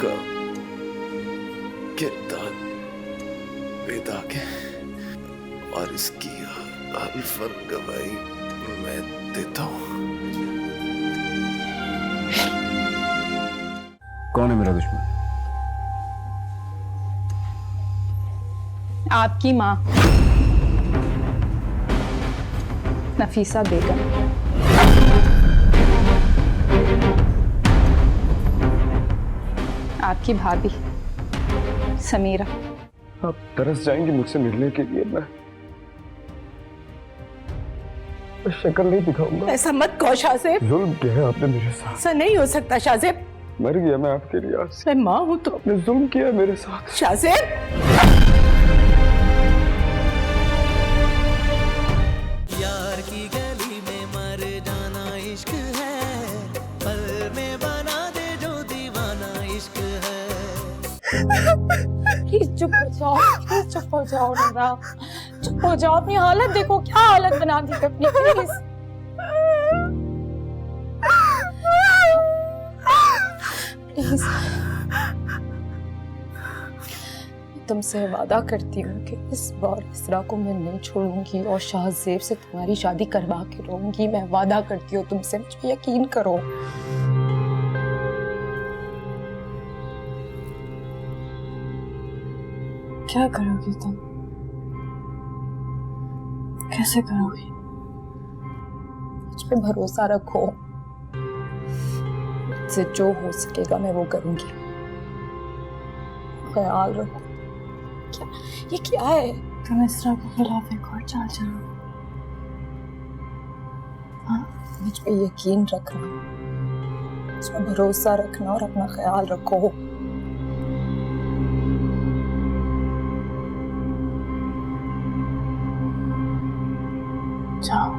का किरदार बेदा के और इसकी अल्फन गवाही मैं देता हूँ। कौन है मेरा दुश्मन? आपकी माँ नफीसा बेगम। आपकी भाभी समीरा। आप तरस जाएंगे मुझसे मिलने के लिए। मैं शक्ल नहीं दिखाऊंगा। ऐसा मत कहो शाहजेब। जुल्म किया है आपने मेरे साथ। ऐसा नहीं हो सकता शाहजेब। मर गया मैं आपके लिए आज से। मैं माँ हूँ तो। आपने जुल्म किया है मेरे साथ। शाहजेब यार की गली में मर जाना इश्क है, पल में बना दे जो दीवाना इश्क है। प्लीज चुप हो जाओ, प्लीज चुप हो जाओ निम्रा, चुप हो जाओ। अपनी हालत देखो, क्या हालत बना दी अपनी। प्लीज प्लीज तुमसे वादा करती हूँ कि इस बार इसरा को मैं नहीं छोड़ूंगी और शाहजेब से तुम्हारी शादी करवा के रहूंगी। मैं वादा करती हूँ तुमसे, मुझ पे यकीन करो। क्या करोगी तुम? कैसे करोगी? मुझ पे भरोसा रखो, मुझसे जो हो सकेगा मैं वो करूंगी। ख्याल रखो। क्या ये क्या है? तुम इसरा के खिलाफ एक और चाल चलो। हाँ, मुझ पे यकीन रखना, मुझ पे भरोसा रखना और अपना ख्याल रखो। जाओ।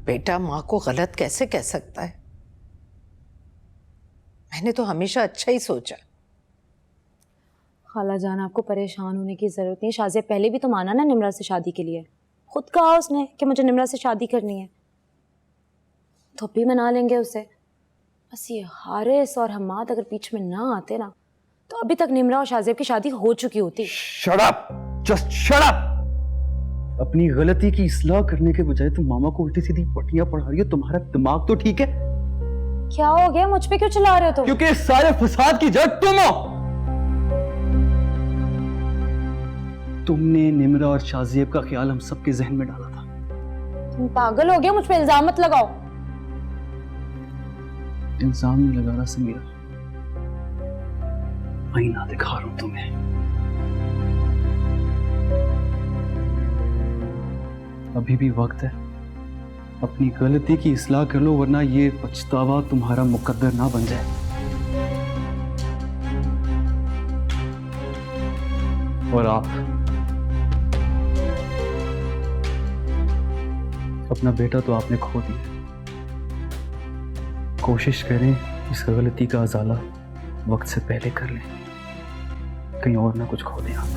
बेटा माँ को गलत कैसे कह सकता है? मैंने तो हमेशा अच्छा ही सोचा। खाला जान, आपको परेशान होने की जरूरत नहीं। शाहजेब पहले भी तो माना ना निम्रा से शादी के लिए। खुद कहा उसने कि मुझे निम्रा से शादी करनी है, तो भी मना लेंगे उसे। बस ये हारिस और हम्माद अगर बीच में ना आते ना, तो अभी तक निम्रा और शाहजेब की शादी हो चुकी होती। Shut up, just shut up. अपनी गलती की इस्लाह करने के बजाय तुम मामा को उल्टी सीधी पट्टियां पढ़ा रही हो। तुम्हारा दिमाग तो ठीक है? क्या हो गया, मुझ पे क्यों चिल्ला रहे हो तुम? क्योंकि इस सारे फसाद की जड़ तुम हो। तुमने निम्रा और शाहजेब का ख्याल हम सबके जहन में डाला था। तुम पागल हो गए, मुझ पे इल्जाम मत लगाओ। इल्जाम नहीं लगा रहा समीरा, आईना दिखा रहा हूं तुम्हें। अभी भी वक्त है, अपनी गलती की इस्लाह कर लो, वरना ये पछतावा तुम्हारा मुकद्दर ना बन जाए। और आप अपना बेटा तो आपने खो दिया। कोशिश करें इस गलती का अजाला वक्त से पहले कर लें, कहीं और ना कुछ खो दें आप।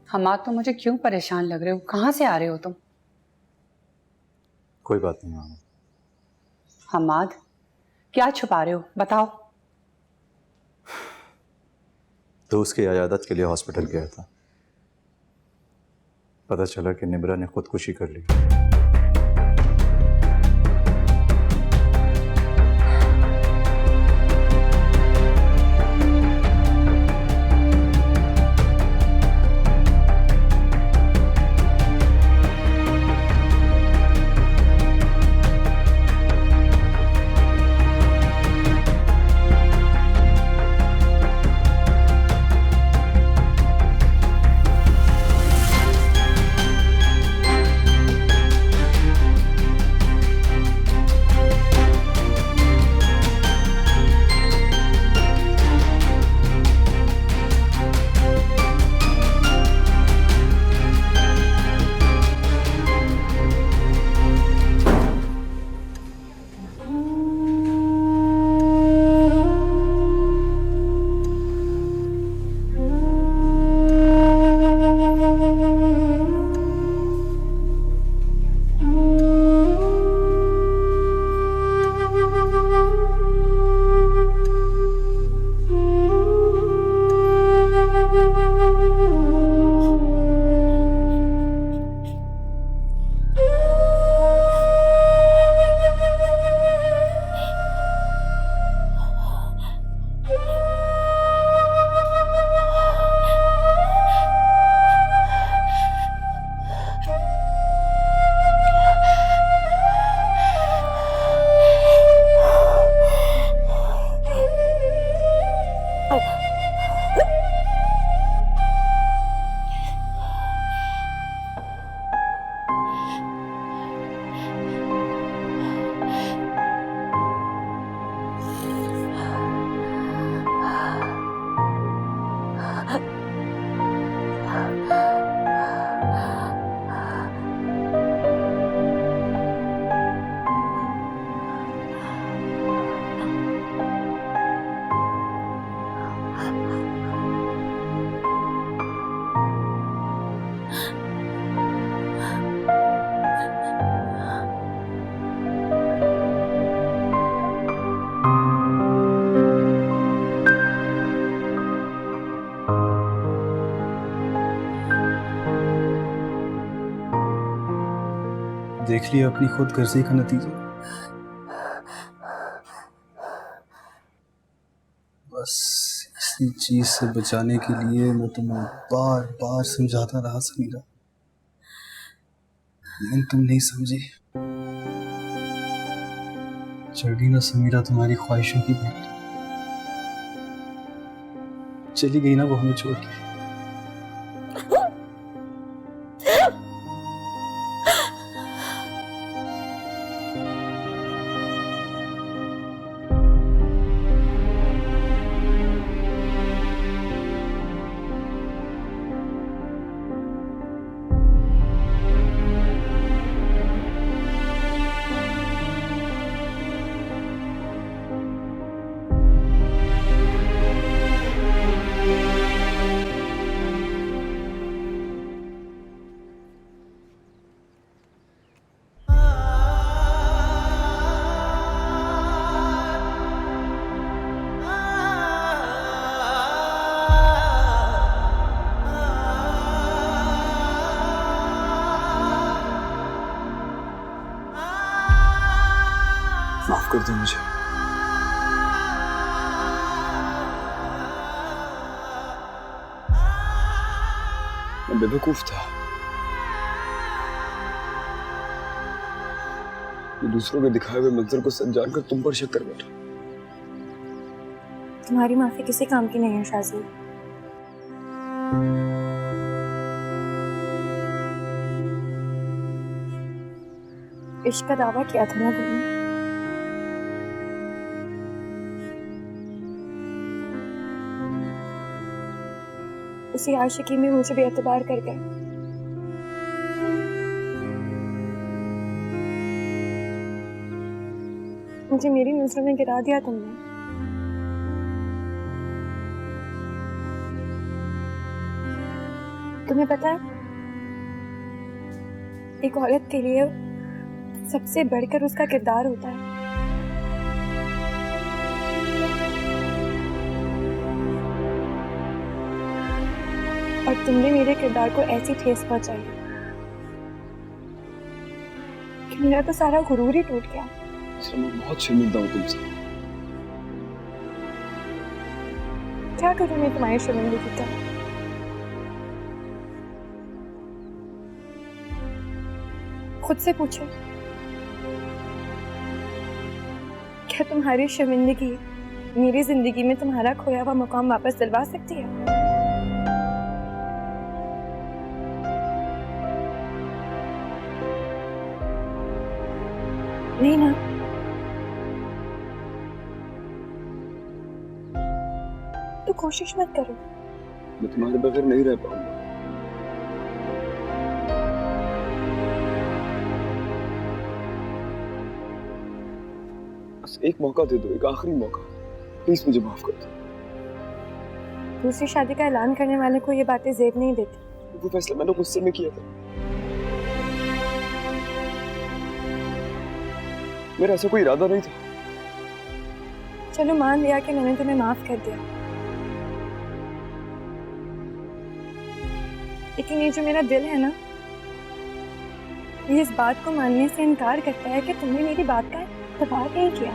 हमाद, तो मुझे क्यों परेशान लग रहे हो? कहाँ से आ रहे हो तुम? कोई बात नहीं मामा। हमाद, क्या छुपा रहे हो? बताओ। तो उसकी इयादत के लिए हॉस्पिटल गया था, पता चला कि निम्रा ने खुदकुशी कर ली। देख लिया अपनी खुद गर्जी का नतीजा। बस इसी चीज से बचाने के लिए मैं तुम्हें बार बार समझाता रहा समीरा, लेकिन तुम नहीं समझी। चढ़ गई ना समीरा तुम्हारी ख्वाहिशों की भेंट। चली गई ना वो हमें छोड़ के। माफ कर दो मुझे। मैं बेवकूफ था। मैं दूसरों के दिखाए हुए मंजर को सच जानकर तुम पर शक कर बैठा। तुम्हारी माफी किसी काम की नहीं है शाहज़ेब। इश्क का दावा किया था ना तुमने, उसी आशिकी में मुझे बेएतबार कर गए। मुझे मेरी नजरों में गिरा दिया तुमने। तुम्हें पता है, एक औरत के लिए सबसे बढ़कर उसका किरदार होता है। और तुमने मेरे किरदार को ऐसी ठेस पहुंचाई कि मेरा तो सारा गुरूर ही टूट गया। मैं बहुत शर्मिंदा हूँ तुमसे। क्या करूं मैं तुम्हारी शर्मिंदगी का? खुद से पूछो, क्या तुम्हारी शर्मिंदगी मेरी जिंदगी में तुम्हारा खोया हुआ मुकाम वापस दिलवा सकती है? नहीं ना। तो कोशिश मत करो। मैं तुम्हारे बगैर नहीं रह पाऊंगा। बस एक मौका दे दो, एक आखिरी मौका। प्लीज मुझे माफ कर दो। दूसरी शादी का ऐलान करने वाले को ये बातें जेब नहीं देती। वो फैसला मैंने गुस्से में किया था। मेरा ऐसा कोई इरादा नहीं था। चलो मान लिया कि मैंने तुम्हें माफ कर दिया, लेकिन ये जो मेरा दिल है ना, ये इस बात को मानने से इनकार करता है कि तुमने मेरी बात का इत्तेफाक नहीं किया।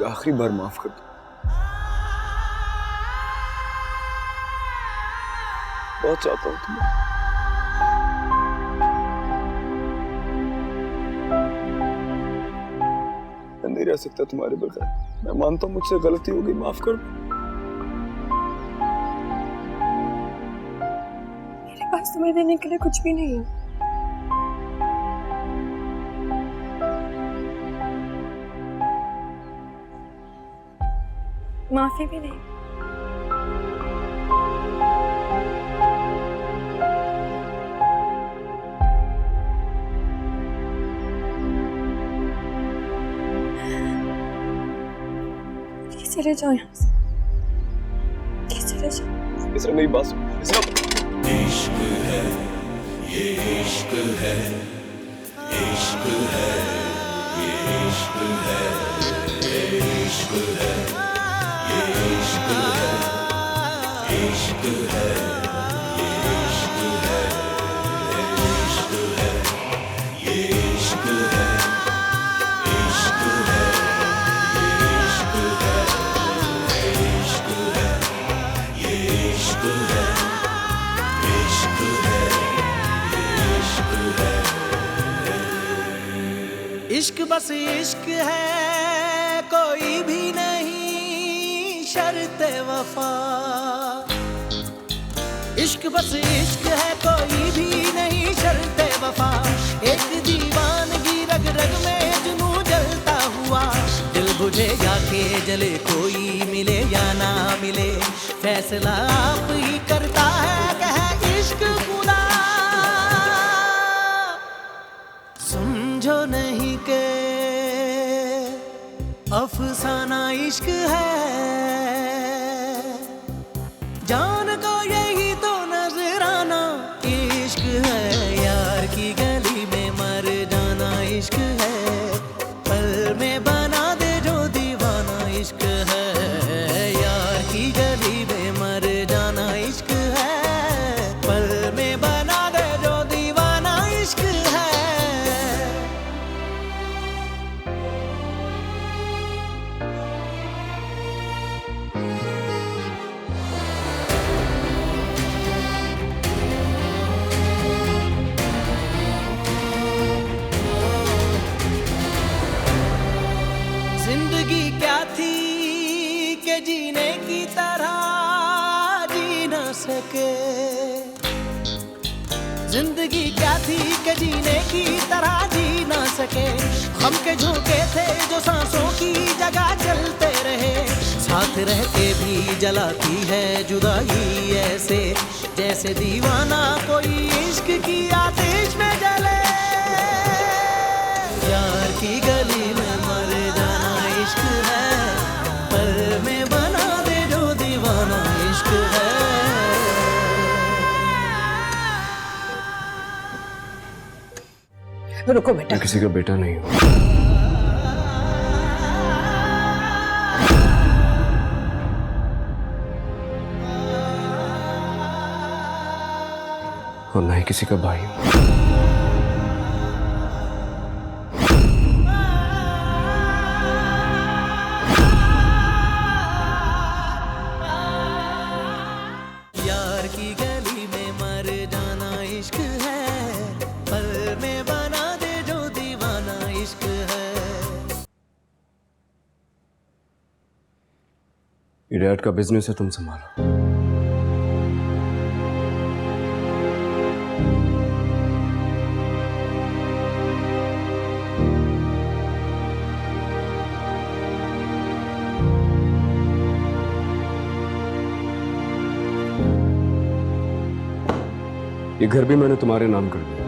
आखिरी बार माफ कर दो। बहुत चाहता हूं तुम्हें। मैं नहीं रह सकता तुम्हारे बगैर। मैं मानता हूं मुझसे गलती हो गई, माफ कर दो। मेरे पास तुम्हें देने के लिए कुछ भी नहीं है। माफी भी नहीं। चले जाओ यहाँ से, चले इसरा मेरी बात सुन। इसरा इश्क है, ये इश्क है, इश्क है, ये इश्क है, ये इश्क है, ये इश्क है, इश्क है, ये इश्क है, ये इश्क है, इश्क है, इश्क है, ये इश्क है, इश्क है, इश्क है, इश्क बस इश्क है, कोई भी नहीं शर्त वफा। इश्क बस इश्क है, कोई भी नहीं शर्त वफा। एक दीवानगी रग रग में जुनू जलता हुआ, दिल बुझे या के जले, कोई मिले या ना मिले, फैसला आप ही करता है कह इश्क खुदा। समझो नहीं के अफसाना इश्क है, जान को यही तो नजराना इश्क है। यार की गली में मर जाना इश्क है, पल में बना दे जो दीवाना इश्क है। यार की गली में मर जाना इश्क है, पल में बना दे जो दीवाना इश्क है। जिंदगी क्या थी के जीने की तरह जी न सके। जिंदगी क्या थी के जीने की तरह जी न सके। हम के झोंके थे जो सांसों की जगह चलते रहे, साथ रह के भी जलाती है जुदाई ऐसे, जैसे दीवाना कोई इश्क की आतिश में जले। यार की गली में मर जाना इश्क है, पल में बना दे जो दीवाना इश्क है। रुको बेटा, मैं किसी का बेटा नहीं हूँ, और ना ही किसी का भाई हूँ। यार की गली में मर जाना इश्क है, पल में बना दे जो दीवाना इश्क है। ये डैड का बिजनेस है, तुम संभालो। ये घर भी मैंने तुम्हारे नाम कर दिया।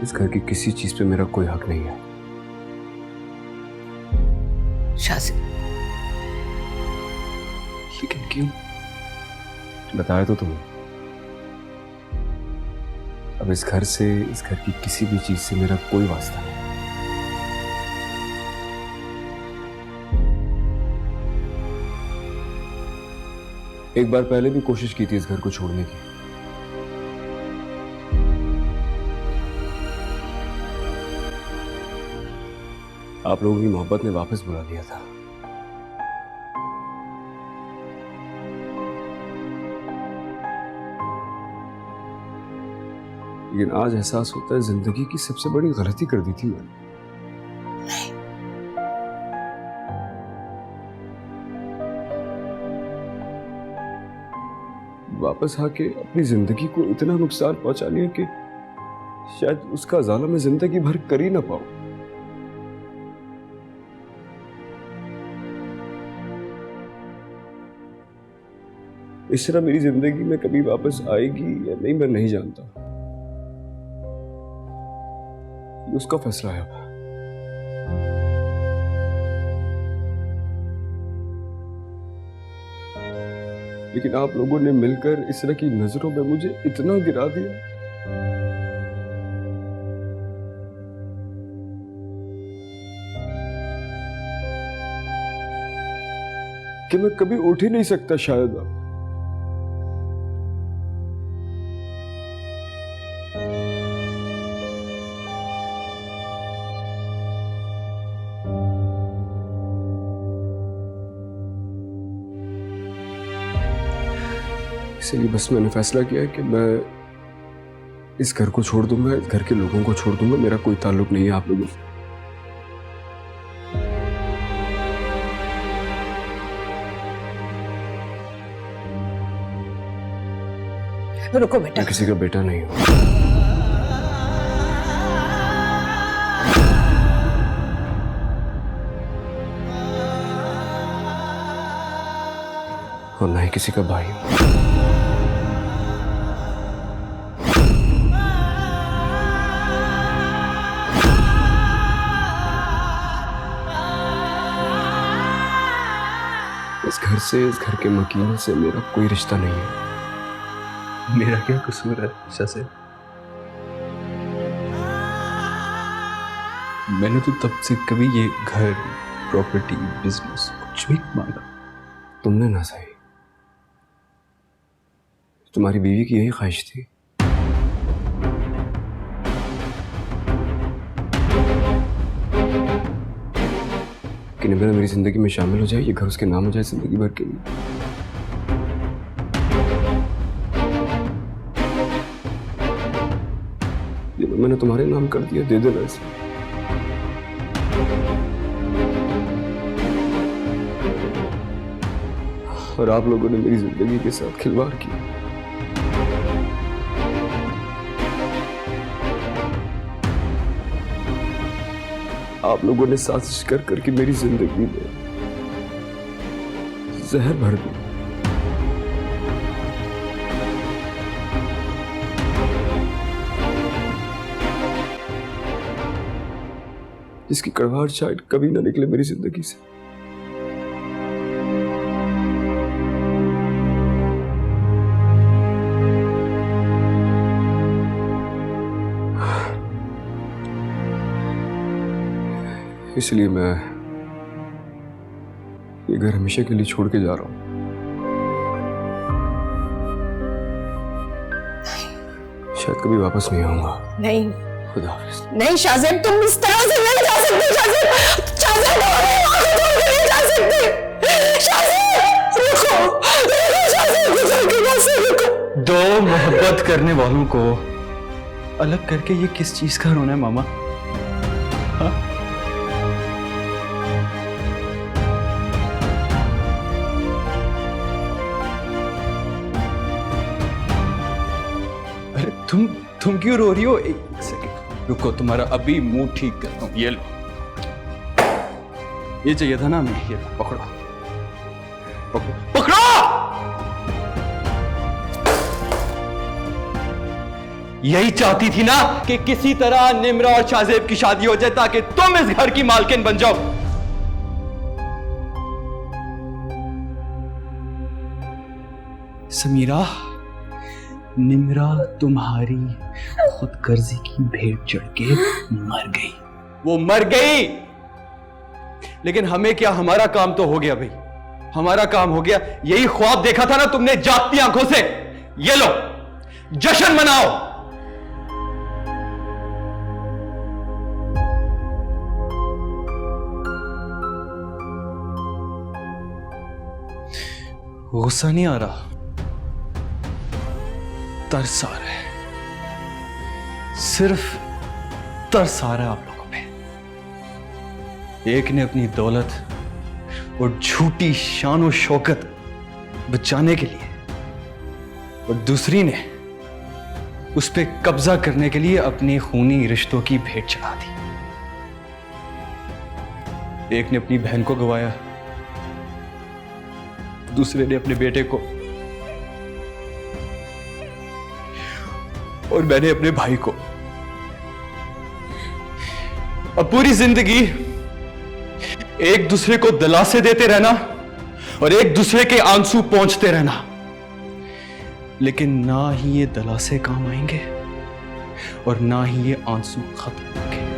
इस घर की किसी चीज पे मेरा कोई हक नहीं है। शाज़ेब, लेकिन क्यों? बताया तो तुम्हें। अब इस घर से, इस घर की किसी भी चीज से मेरा कोई वास्ता नहीं। एक बार पहले भी कोशिश की थी इस घर को छोड़ने की। आप लोगों की मोहब्बत ने वापस बुला लिया था। लेकिन आज एहसास होता है जिंदगी की सबसे बड़ी गलती कर दी थी मैंने। वापस आके अपनी जिंदगी को इतना नुकसान पहुंचा लिया कि शायद उसका उजाला मैं जिंदगी भर कर ही ना पाऊं। इस तरह मेरी जिंदगी में कभी वापस आएगी या नहीं, मैं नहीं जानता। ये उसका फैसला है। लेकिन आप लोगों ने मिलकर इसरा की नजरों में मुझे इतना गिरा दिया कि मैं कभी उठ ही नहीं सकता शायद अब। इसलिए बस मैंने फैसला किया है कि मैं इस घर को छोड़ दूंगा, इस घर के लोगों को छोड़ दूंगा। मेरा कोई ताल्लुक नहीं है आप लोगों से। रुको बेटा, मैं किसी का बेटा नहीं हूं। और ना ही किसी का भाई हूं। इस घर से, इस घर के मकीनों से मेरा कोई रिश्ता नहीं है। मेरा क्या कसूर है शासिब? मैंने तो तब से कभी ये घर, प्रॉपर्टी, बिजनेस कुछ भी नहीं मांगा। तुमने ना सही, तुम्हारी बीवी की यही ख्वाहिश थी। कि निम्रा मेरी जिंदगी में शामिल हो जाए, ये घर उसके नाम हो जाए जिंदगी भर के लिए। ये मैंने तुम्हारे नाम कर दिया, दे देना इसे। और आप लोगों ने मेरी जिंदगी के साथ खिलवाड़ किया। आप लोगों ने साजिश कर करके मेरी जिंदगी में जहर भर दी। जिसकी कड़वाहट शायद कभी ना निकले मेरी जिंदगी से। इसलिए मैं ये घर हमेशा के लिए छोड़ के जा रहा हूं। शायद कभी वापस नहीं आऊंगा। नहीं खुदा हाफिज। नहीं शाजिब, तुम इस तरह से नहीं जा सकते। शाजिब, शाजिब, नहीं जा सकते। शाजिब, रुको, रुको शाजिब, गुजर के बस रुको। दो मोहब्बत करने वालों को अलग करके ये किस चीज का रोना है मामा? हाँ? अरे तुम क्यों रो रही हो? एक सेकंड रुको, तुम्हारा अभी मुंह ठीक करता हूं। ये लो, ये चाहिए था ना हमें। ये पकड़ो, पकड़ो, पकड़ो। यही चाहती थी ना कि किसी तरह निम्रा और शाहजेब की शादी हो जाए ताकि तुम इस घर की मालकिन बन जाओ। समीरा, निम्रा तुम्हारी खुदगर्जी की भेंट चढ़ के मर गई। वो मर गई, लेकिन हमें क्या, हमारा काम तो हो गया भाई, हमारा काम हो गया। यही ख्वाब देखा था ना तुमने जागती आंखों से। ये लो, जश्न मनाओ। गुस्सा नहीं आ रहा, तरस आ रहा है, सिर्फ तरस आ रहा है आप लोगों पे। एक ने अपनी दौलत और झूठी शान और शौकत बचाने के लिए, और दूसरी ने उस पे कब्जा करने के लिए अपने खूनी रिश्तों की भेंट चढ़ा दी। एक ने अपनी बहन को गवाया, दूसरे ने अपने बेटे को, और मैंने अपने भाई को। अब पूरी जिंदगी एक दूसरे को दिलासे देते रहना और एक दूसरे के आंसू पोंछते रहना, लेकिन ना ही ये दलासे काम आएंगे और ना ही ये आंसू खत्म होंगे।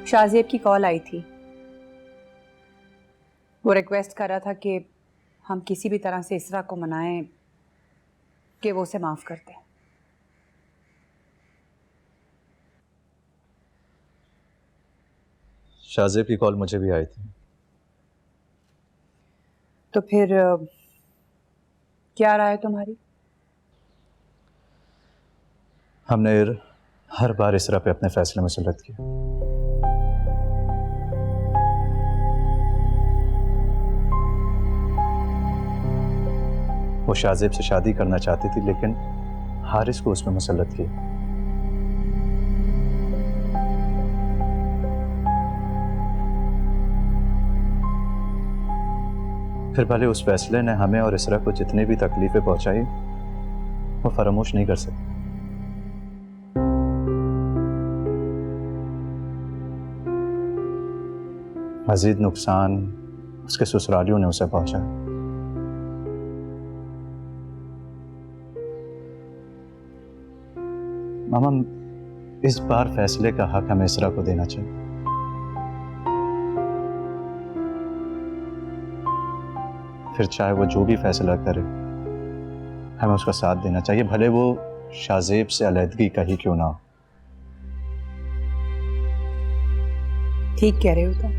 शाहजेब की कॉल आई थी। वो रिक्वेस्ट कर रहा था कि हम किसी भी तरह से इसरा को मनाएं कि वो उसे माफ कर दे। शाहजेब की कॉल मुझे भी आई थी। तो फिर क्या राय है तुम्हारी? हमने हर बार इसरा पे अपने फैसले मुसल्लत किया। वो शाहजेब से शादी करना चाहती थी, लेकिन हारिस को उसमें मुसल्लत किया। फिर भले उस फैसले ने हमें और इसरा को जितनी भी तकलीफें पहुंचाई, वो फरामोश नहीं कर सकती। मजीद नुकसान उसके ससुरालियों ने उसे पहुंचाया। मामा, इस बार फैसले का हक हमें इसरा को देना चाहिए। फिर चाहे वो जो भी फैसला करे, हमें उसका साथ देना चाहिए, भले वो शाहजेब से अलहदगी का ही क्यों ना हो। ठीक कह रहे हो तुम।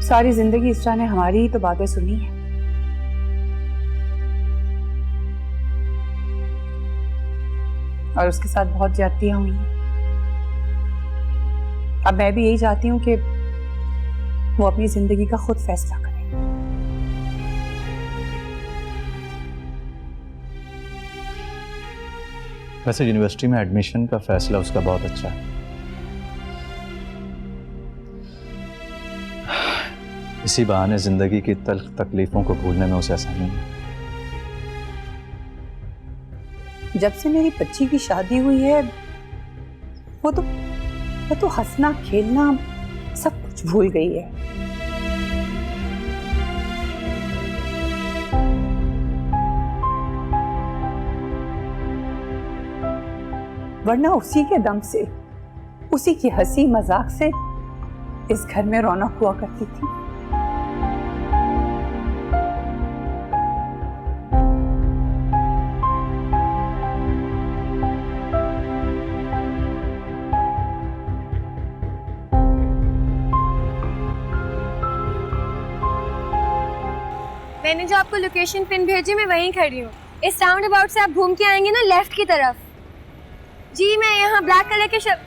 सारी जिंदगी इसरा ने हमारी ही तो बातें सुनी है। और उसके साथ बहुत ज्यादतियां हुई हैं। अब मैं भी यही चाहती हूँ कि वो अपनी जिंदगी का खुद फैसला करे। वैसे यूनिवर्सिटी में एडमिशन का फैसला उसका बहुत अच्छा है। इसी बहाने जिंदगी की तल्ख तकलीफों को भूलने में उसे आसानी है। जब से मेरी बच्ची की शादी हुई है, वो तो हंसना खेलना सब कुछ भूल गई है। वरना उसी के दम से, उसी की हंसी मजाक से इस घर में रौनक हुआ करती थी। मैंने जो आपको लोकेशन पिन भेजी, मैं वहीं खड़ी हूँ। इस राउंड अबाउट से आप घूम के आएंगे ना, लेफ्ट की तरफ। जी मैं यहाँ ब्लैक कलर के सिर्फ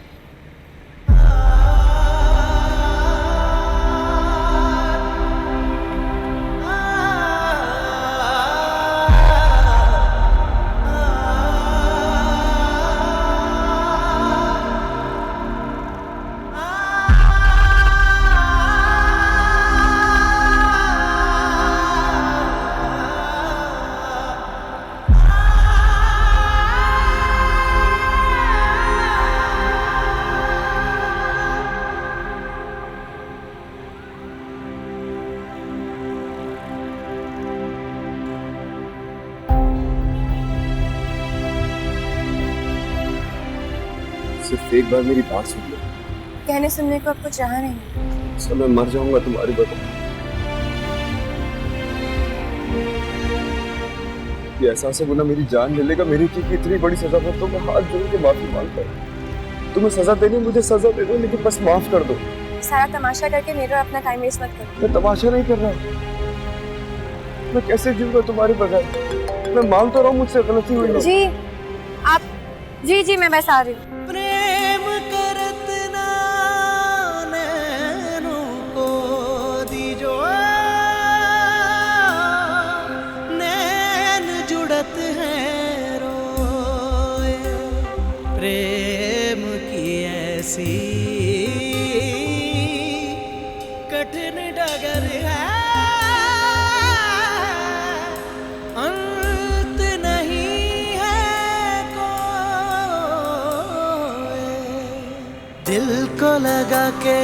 एक बार मेरी बात सुन लो। कहने सुनने को आपको चाह नहीं। सब मैं मर जाऊंगा तुम्हारी वजह। ये एहसास है वो ना मेरी जान ले लेगा। मेरी की इतनी बड़ी सजा पर तो मैं हाथ जोड़ के माफी मांगता हूँ। तुम्हें सजा देनी, मुझे सजा दे दो, लेकिन बस माफ कर दो। सारा तमाशा करके मेरा अपना टाइम वेस्ट मत करो। मैं तमाशा नहीं कर रहा। मैं कैसे जीऊंगा तुम्हारे बगैर? मैं मान तो रहा हूँ मुझसे गलती हुई है। जी आप जी मैं बस आ रही हूँ। प्रेम करत ना नैनों को दीजो, नैन जुड़त है रो ऐसी कठिन डगर है, अंत नहीं है कोई। दिल को लगा के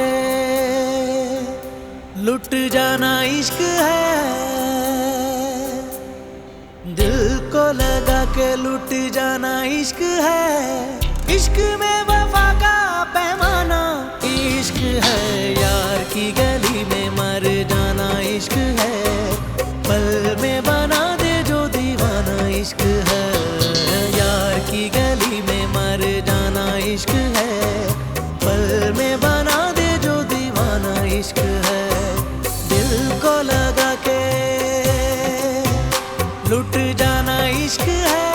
लुट जाना इश्क है, दिल को लगा के लुट जाना इश्क है। इश्क में वफा का पैमाना इश्क है, यार की गली में मर जाना इश्क है। पल में बना दे जो दीवाना इश्क है, यार की गली में मर जाना इश्क है। पल में बना दे जो दीवाना इश्क है। दिल को लगा के लुट जाना इश्क है,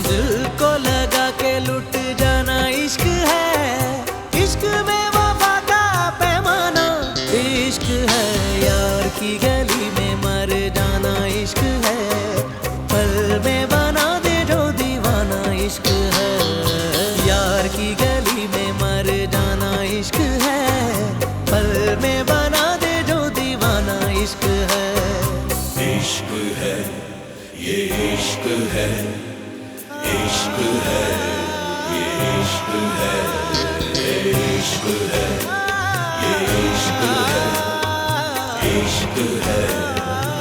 दिल को लगा के लुट जाना इश्क है। इश्क में वफा का पैमाना इश्क है, यार की गली में मर जाना इश्क है। पल में बना दे जो दीवाना इश्क है, यार की गली में मर जाना इश्क है। पल में बना दे जो दीवाना इश्क है। इश्क है, ये इश्क है, इश्क है, ये इश्क है, ये इश्क है, ये इश्क है, इश्क है,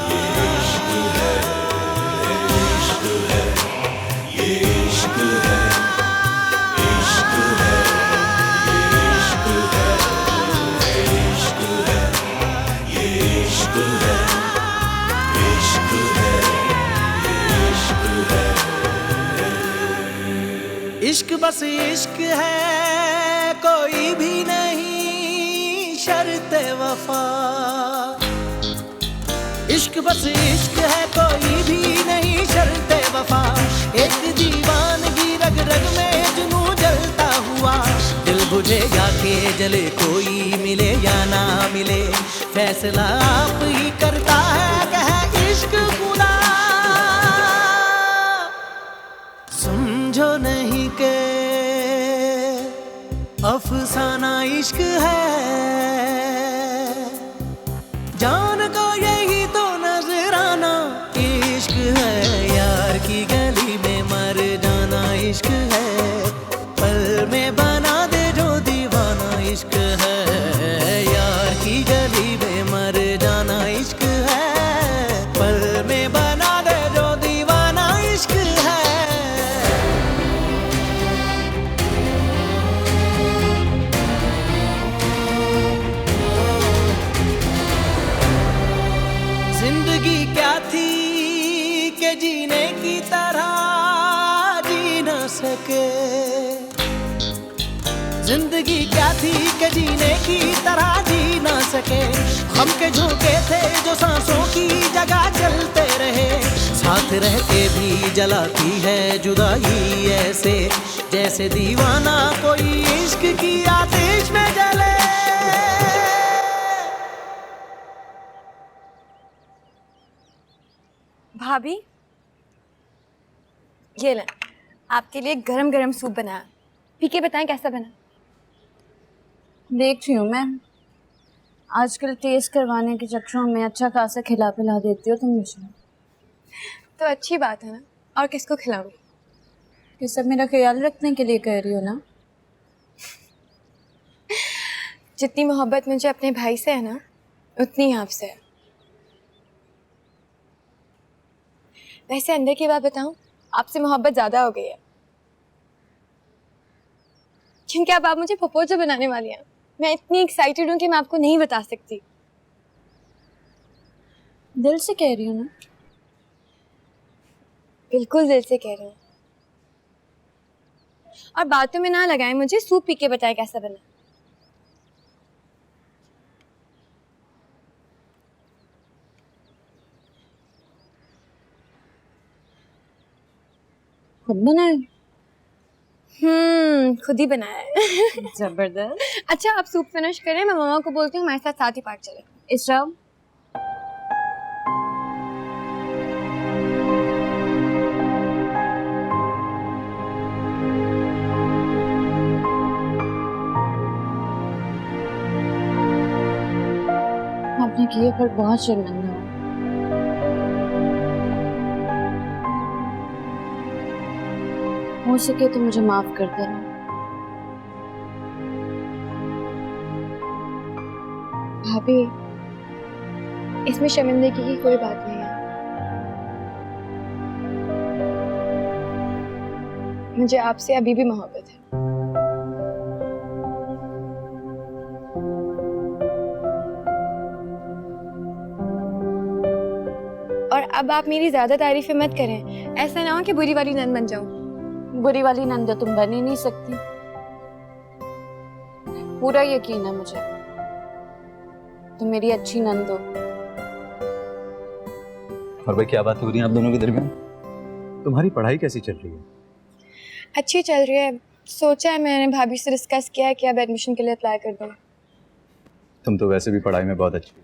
ये इश्क है, इश्क है, ये इश्क है, इश्क है, ये इश्क है, ये इश्क है, इश्क है, इश्क है। इश्क बस इश्क है, कोई भी नहीं शर्त वफा। इश्क बस इश्क है, कोई भी नहीं शर्त वफा। एक दीवानगी रग रग में जुनून जलता हुआ, दिल बुझेगा के जले कोई मिले या ना मिले। फैसला आप ही करता है कहे इश्क खुदा। समझो नहीं के अफसाना इश्क है, जान को यही तो नजराना इश्क है। यार की गली में मर जाना इश्क है, पल में बना दे जो दीवाना इश्क है। यार की गली में मर जाना इश्क है, पल में बना दे जो दीवाना इश्क है। जिंदगी क्या थी के जीने की तरह जी न सके। जिंदगी क्या थी के जीने की तरह जी न सके। हम के झोंके थे जो सांसों की जगह चलते रहे। साथ रह के भी जलाती है जुदाई ऐसे, जैसे दीवाना कोई इश्क की आतिश में जले। भाभी ये लें, आपके लिए गरम गरम सूप बनाया। पी के बताएं कैसा बना। देख रही हूँ मैं, आजकल टेस्ट करवाने के चक्करों में अच्छा खासा खिला पिला देती हो तुम मुझे। तो अच्छी बात है ना, और किसको खिलाऊंगी? ये सब मेरा ख्याल रखने के लिए कह रही हो ना। जितनी मोहब्बत मुझे अपने भाई से है ना, उतनी आपसे है। वैसे अंदर की बात बताऊं, आपसे मोहब्बत ज्यादा हो गई है, क्योंकि अब आप मुझे प्रपोजल बनाने वाली हैं। मैं इतनी एक्साइटेड हूँ कि मैं आपको नहीं बता सकती। दिल से कह रही हूँ ना। बिल्कुल दिल से कह रही हूँ। और बातों में ना लगाएं, मुझे सूप पी के बताएं कैसा बना। खुद बनाए? खुद ही बनाया है। जबरदस्त। अच्छा आप सूप फिनिश करें, मैं मम्मा को बोलती हूँ हमारे साथ ही पार्क चले। इसरा लिए पर बहुत शर्मिंदा हूँ। हो सके तो मुझे माफ कर देना। भाभी, इसमें शर्मिंदगी की कोई बात नहीं है। मुझे आपसे अभी भी मोहब्बत है। और अब आप मेरी ज्यादा तारीफें मत करें, ऐसा ना हो कि बुरी वाली नंद बन जाऊं। बुरी वाली नंद तुम बन ही नहीं सकती, पूरा यकीन है मुझे तुम मेरी अच्छी नंद हो। और भाई क्या बात हो रही है आप दोनों के दरमियान? तुम्हारी पढ़ाई कैसी चल रही है? अच्छी चल रही है। सोचा है, मैंने भाभी से डिस्कस किया है कि अब एडमिशन के लिए अप्लाई कर दूं। तुम तो वैसे भी पढ़ाई में बहुत अच्छी हो।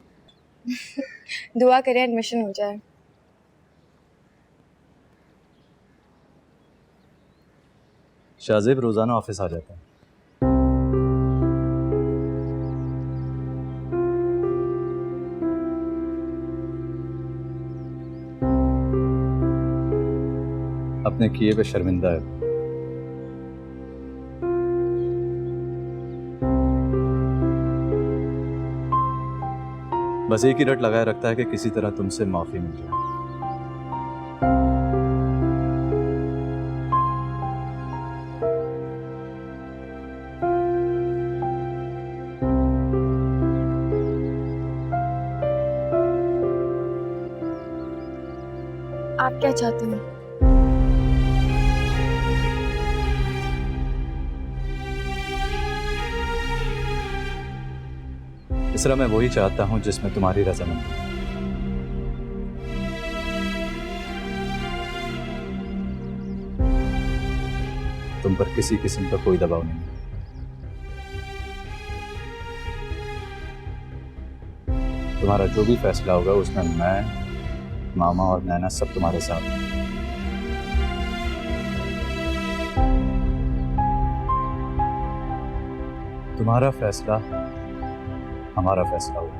दुआ करें एडमिशन हो जाए। शाहजेब रोजाना ऑफिस आ जाता है। अपने किए पे शर्मिंदा है। बस एक ही रट लगाए रखता है कि किसी तरह तुमसे माफी मिल जाए। आप क्या चाहते हैं? इस तरह मैं वही चाहता हूं जिसमें तुम्हारी रजामंदी है। तुम पर किसी किस्म का कोई दबाव नहीं है। तुम्हारा जो भी फैसला होगा उसमें मैं, मामा और नैना सब तुम्हारे साथ हैं। तुम्हारा फैसला हमारा फैसला होगा।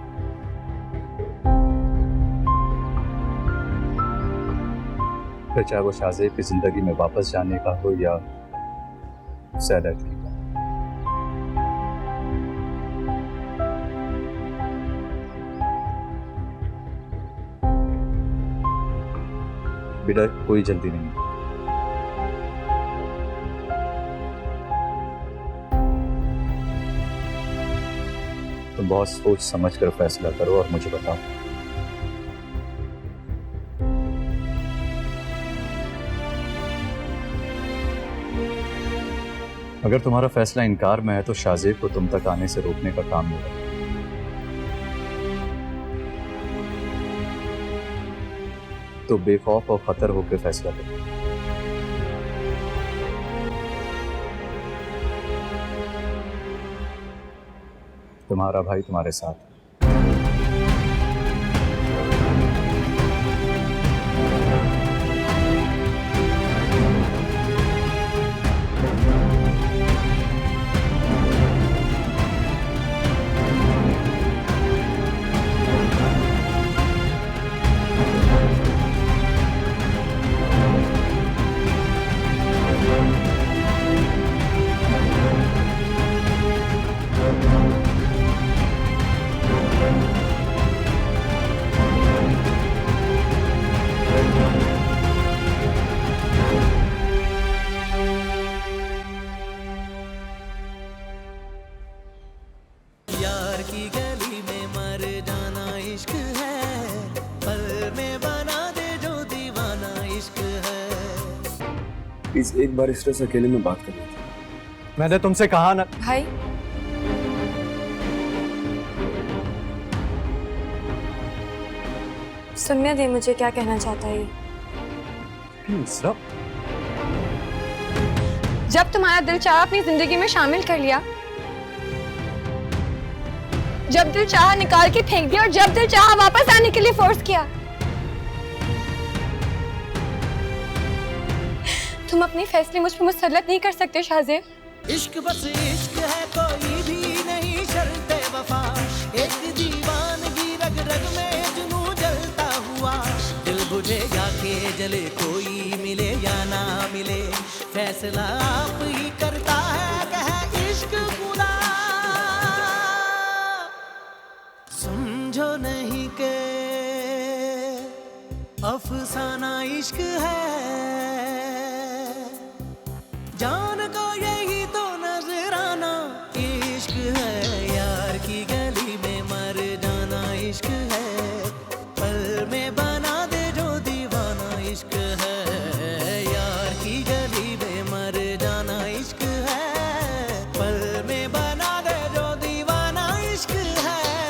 फिर चाहे वो शाहजेब की जिंदगी में वापस जाने का हो या सैलत की। बेटा कोई जल्दी नहीं। तुम बहुत सोच समझ कर फैसला करो और मुझे बताओ। अगर तुम्हारा फैसला इनकार में है तो शाहजेब को तुम तक आने से रोकने का काम मिलेगा। तो बेखौफ और खतर होकर फैसला करो। तुम्हारा भाई तुम्हारे साथ है। यार की गली में मर जाना इश्क है, पल में बना दे जो दीवाना इश्क है। प्लीज एक बार इस तरह से अकेले में बात करनी थी। मैंने तुमसे कहा ना। भाई, सुनने दे मुझे क्या कहना चाहता है। जब तुम्हारा दिल चाहा अपनी जिंदगी में शामिल कर लिया, जब दिल चाहा निकाल के फेंक दिया और जब दिल चाहा वापस आने के लिए फोर्स किया। तुम अपने फैसले मुझ पर मुसल्लत नहीं कर सकते शाहजेब। इश्क बस इश्क है, कोई भी नहीं शर्ते वफा। एक दीवानगी रग रग फैसला आप ही करता है, कह इश्क खुदा। समझो नहीं के अफसाना इश्क है, जान को ये